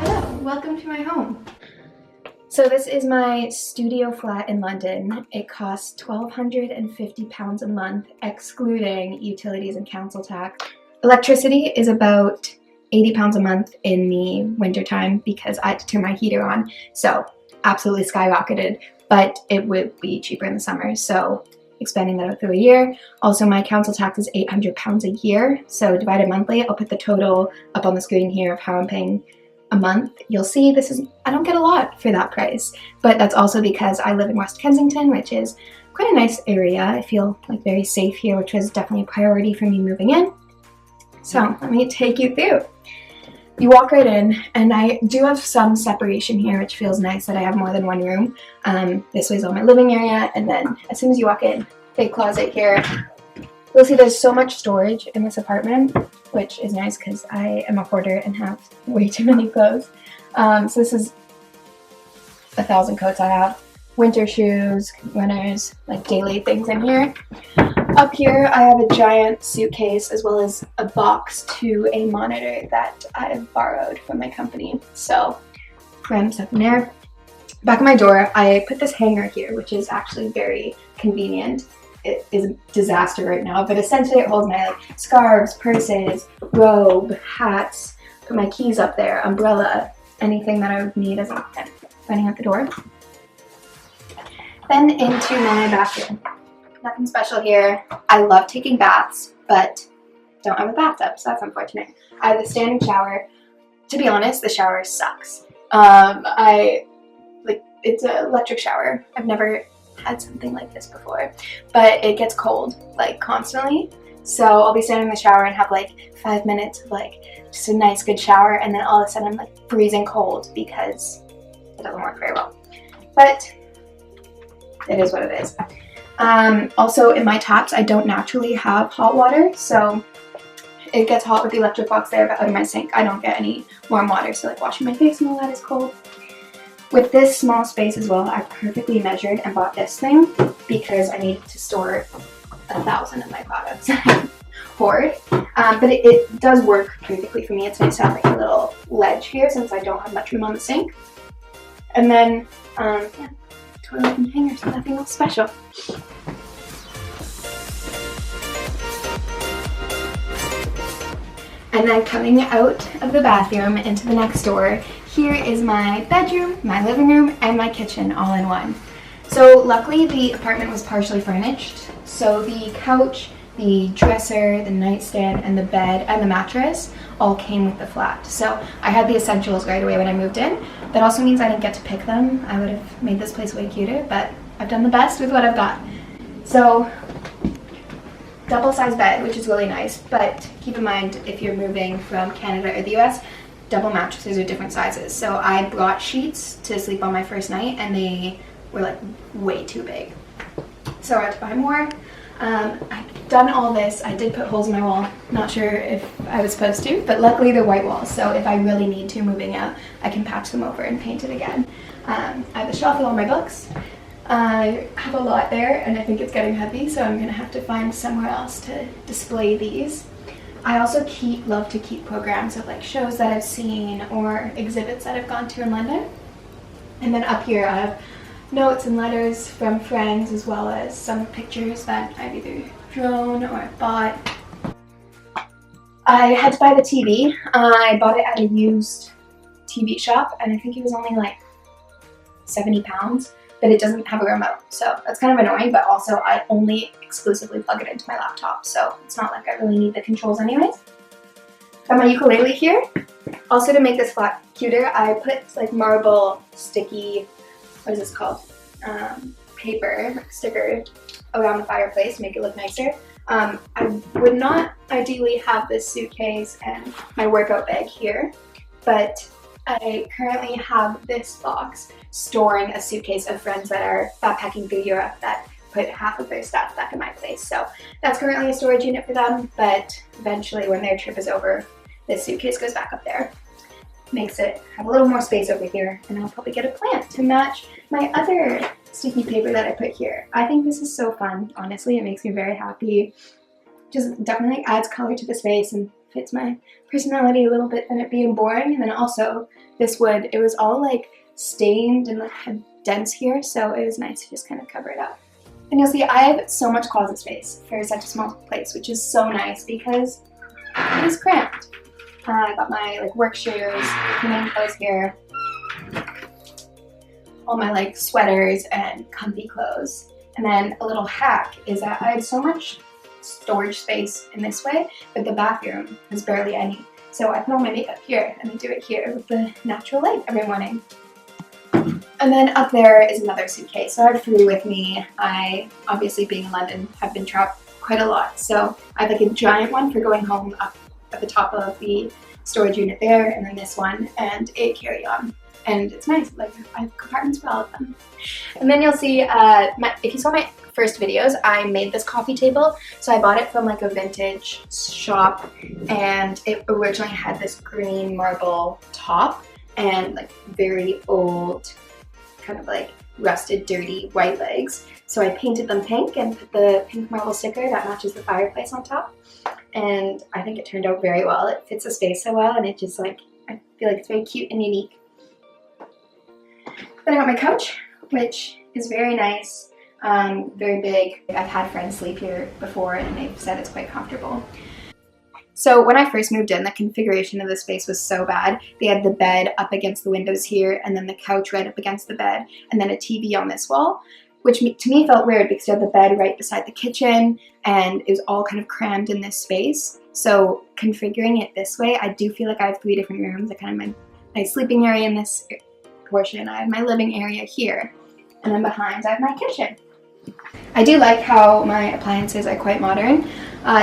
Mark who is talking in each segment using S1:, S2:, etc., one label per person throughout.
S1: Hello, welcome to my home. So this is my studio flat in London. It costs £1,250 a month, excluding utilities and council tax. Electricity is about £80 a month in the winter time because I had to turn my heater on, so absolutely skyrocketed, but it would be cheaper in the summer, so expanding that out through a year. Also, my council tax is £800 a year, so divided monthly. I'll put the total up on the screen here of how I'm paying a month. You'll see I don't get a lot for that price, but that's also because I live in West Kensington, which is quite a nice area. I feel like very safe here, which was definitely a priority for me moving in. So let me take you through. You walk right in, and I do have some separation here, which feels nice that I have more than one room. This way is all my living area, and then as soon as you walk in, big closet here. You'll see there's so much storage in this apartment, which is nice because I am a hoarder and have way too many clothes. So this is 1,000 coats I have. Winter shoes, runners, like daily things in here. Up here I have a giant suitcase as well as a box to a monitor that I've borrowed from my company. So random stuff in there. Back of my door I put this hanger here, which is actually very convenient. It is a disaster right now, but essentially it holds my scarves, purses, robe, hats, put my keys up there, umbrella, anything that I would need as I'm running out the door. Then into my bathroom. Nothing special here. I love taking baths, but don't have a bathtub, so that's unfortunate. I have a standing shower. To be honest, the shower sucks. It's an electric shower. I've never had something like this before, but it gets cold like constantly, so I'll be standing in the shower and have like 5 minutes of just a nice good shower, and then all of a sudden I'm like freezing cold because it doesn't work very well, but it is what it is. Also in my taps I don't naturally have hot water, so it gets hot with the electric box there, but out of my sink I don't get any warm water, so like washing my face and all that is cold. With this small space as well, I perfectly measured and bought this thing because I need to store 1,000 of my products. Hoard. But it does work perfectly for me. It's nice to have like a little ledge here since I don't have much room on the sink. And then, yeah, toilet and hanger, so nothing else special. And then coming out of the bathroom into the next door, here is my bedroom, my living room, and my kitchen all in one. So luckily the apartment was partially furnished. So the couch, the dresser, the nightstand, and the bed, and the mattress all came with the flat. So I had the essentials right away when I moved in. That also means I didn't get to pick them. I would have made this place way cuter, but I've done the best with what I've got. So double-sized bed, which is really nice, but keep in mind if you're moving from Canada or the US, double mattresses are different sizes. So I brought sheets to sleep on my first night and they were like way too big. So I had to buy more. I've done all this. I did put holes in my wall. Not sure if I was supposed to, but luckily they're white walls. So if I really need to moving out, I can patch them over and paint it again. I have a shelf with all my books. I have a lot there and I think it's getting heavy, so I'm gonna have to find somewhere else to display these. I also love to keep programs of like shows that I've seen or exhibits that I've gone to in London. And then up here I have notes and letters from friends as well as some pictures that I've either drawn or bought. I had to buy the TV. I bought it at a used TV shop and I think it was only like £70, but it doesn't have a remote, so that's kind of annoying, but also I only exclusively plug it into my laptop, so it's not like I really need the controls anyways. Got my ukulele here. Also, to make this flat cuter, I put like marble sticky, what is this called? Paper, like sticker around the fireplace, make it look nicer. I would not ideally have this suitcase and my workout bag here, but I currently have this box storing a suitcase of friends that are backpacking through Europe that put half of their stuff back in my place. So that's currently a storage unit for them, but eventually when their trip is over, this suitcase goes back up there. Makes it have a little more space over here, and I'll probably get a plant to match my other sticky paper that I put here. I think this is so fun, honestly. It makes me very happy. Just definitely adds color to the space and fits my personality a little bit than it being boring. And then also this wood, it was all like stained and like had dents here, so it was nice to just kind of cover it up. And you'll see I have so much closet space for such a small place, which is so nice because it is cramped. I got my like work shoes, main clothes here, all my like sweaters and comfy clothes. And then a little hack is that I have so much storage space in this way, but the bathroom has barely any. So I put all my makeup here and I do it here with the natural light every morning. And then up there is another suitcase. So I have 3 with me. I, obviously being in London, have been trapped quite a lot. So I have like a giant one for going home up at the top of the storage unit there, and then this one and a carry-on. And it's nice, like I have compartments for all of them. And then you'll see, if you saw my first videos, I made this coffee table. So I bought it from like a vintage shop, and it originally had this green marble top and like very old, kind of like rusted, dirty white legs. So I painted them pink and put the pink marble sticker that matches the fireplace on top. And I think it turned out very well. It fits the space so well, and it just like, I feel like it's very cute and unique. Then I got my couch, which is very nice, very big. I've had friends sleep here before and they've said it's quite comfortable. So when I first moved in, the configuration of the space was so bad. They had the bed up against the windows here, and then the couch right up against the bed, and then a TV on this wall, which to me felt weird because you had the bed right beside the kitchen, and it was all kind of crammed in this space. So configuring it this way, I do feel like I have 3 different rooms. I kind of my sleeping area in this portion, I have my living area here, and then behind I have my kitchen. I do like how my appliances are quite modern.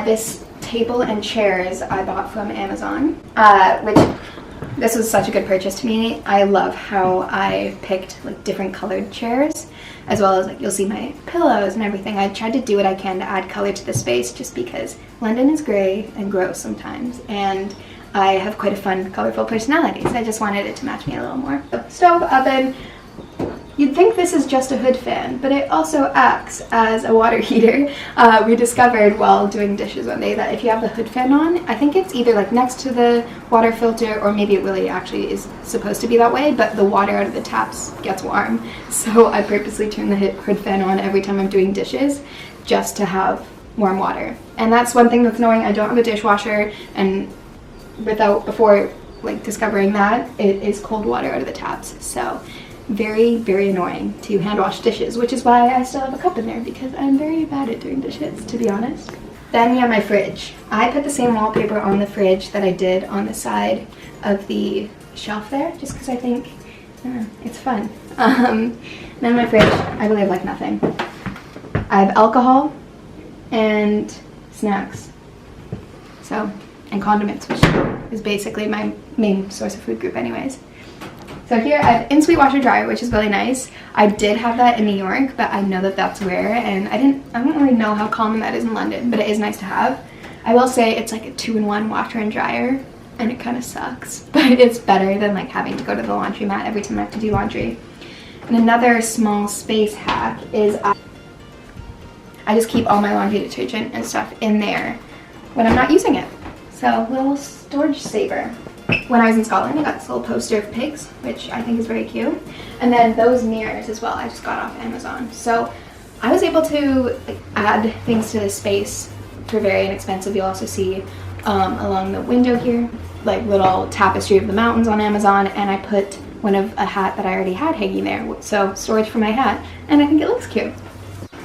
S1: This table and chairs I bought from Amazon, which this was such a good purchase to me. I love how I picked like different colored chairs, as well as like you'll see my pillows and everything. I tried to do what I can to add color to the space just because London is gray and gross sometimes, and I have quite a fun, colorful personality, so I just wanted it to match me a little more. Stove, oven. You'd think this is just a hood fan, but it also acts as a water heater. We discovered while doing dishes one day that if you have the hood fan on, I think it's either like next to the water filter, or maybe it really actually is supposed to be that way, but the water out of the taps gets warm. So I purposely turn the hood fan on every time I'm doing dishes just to have warm water. And that's one thing that's annoying. I don't have a dishwasher, and before like discovering that, it is cold water out of the taps. So very, very annoying to hand wash dishes, which is why I still have a cup in there, because I'm very bad at doing dishes, to be honest. Then we have my fridge. I put the same wallpaper on the fridge that I did on the side of the shelf there, just because I think it's fun. Then my fridge, I really have like nothing. I have alcohol and snacks, and condiments, which is basically my main source of food group anyways. So here I have in-suite washer dryer, which is really nice. I did have that in New York, but I know that that's rare, and I don't really know how common that is in London, but it is nice to have. I will say it's like a 2-in-1 washer and dryer, and it kind of sucks, but it's better than like having to go to the laundromat every time I have to do laundry. And another small space hack is I just keep all my laundry detergent and stuff in there when I'm not using it. So a little storage saver. When I was in Scotland, I got this little poster of pigs, which I think is very cute. And then those mirrors as well, I just got off Amazon. So I was able to add things to this space for very inexpensive. You'll also see along the window here, like little tapestry of the mountains on Amazon, and I put a hat that I already had hanging there. So storage for my hat, and I think it looks cute.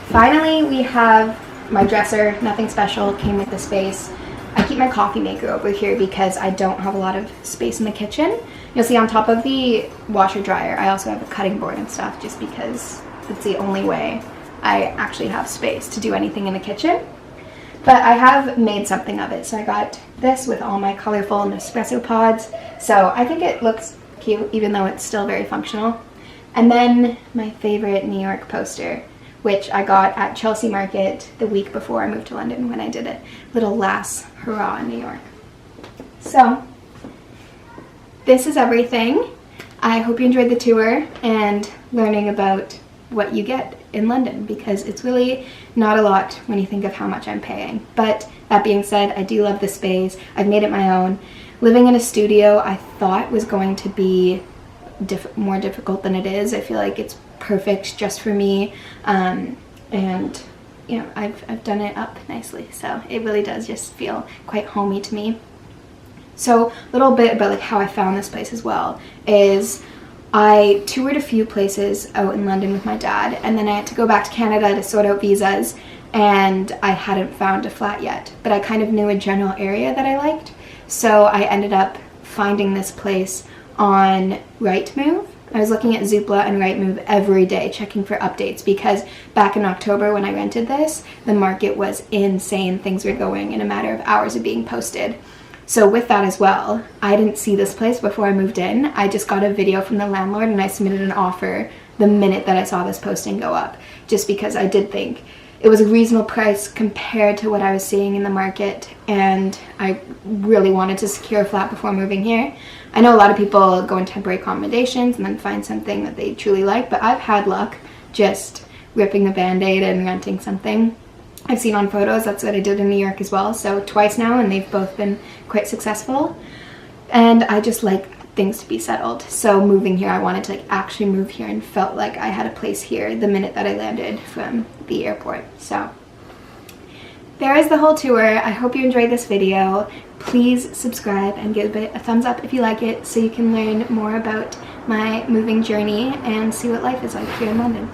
S1: Finally, we have my dresser. Nothing special, came with the space. I keep my coffee maker over here because I don't have a lot of space in the kitchen. You'll see on top of the washer dryer, I also have a cutting board and stuff, just because it's the only way I actually have space to do anything in the kitchen. But I have made something of it. So I got this with all my colorful Nespresso pods. So I think it looks cute, even though it's still very functional. And then my favorite New York poster, which I got at Chelsea Market the week before I moved to London, when I did a little last hurrah in New York. So this is everything. I hope you enjoyed the tour and learning about what you get in London, because it's really not a lot when you think of how much I'm paying. But That being said, I do love the space. I've made it my own. Living in a studio I thought was going to be more difficult than it is. I feel like it's perfect just for me, and you know, I've done it up nicely, so it really does just feel quite homey to me. So a little bit about like how I found this place as well is I toured a few places out in London with my dad, and then I had to go back to Canada to sort out visas, and I hadn't found a flat yet, but I kind of knew a general area that I liked, so I ended up finding this place on Rightmove. I was looking at Zoopla and Rightmove every day, checking for updates, because back in October when I rented this, the market was insane. Things were going in a matter of hours of being posted. So with that as well, I didn't see this place before I moved in. I just got a video from the landlord and I submitted an offer the minute that I saw this posting go up, just because I did think it was a reasonable price compared to what I was seeing in the market, and I really wanted to secure a flat before moving here. I know a lot of people go into temporary accommodations and then find something that they truly like, but I've had luck just ripping the band-aid and renting something. I've seen on photos, that's what I did in New York as well, so twice now, and they've both been quite successful. And I just like things to be settled. So moving here, I wanted to like actually move here and felt like I had a place here the minute that I landed from the airport. So there is the whole tour. I hope you enjoyed this video. Please subscribe and give it a thumbs up if you like it, so you can learn more about my moving journey and see what life is like here in London.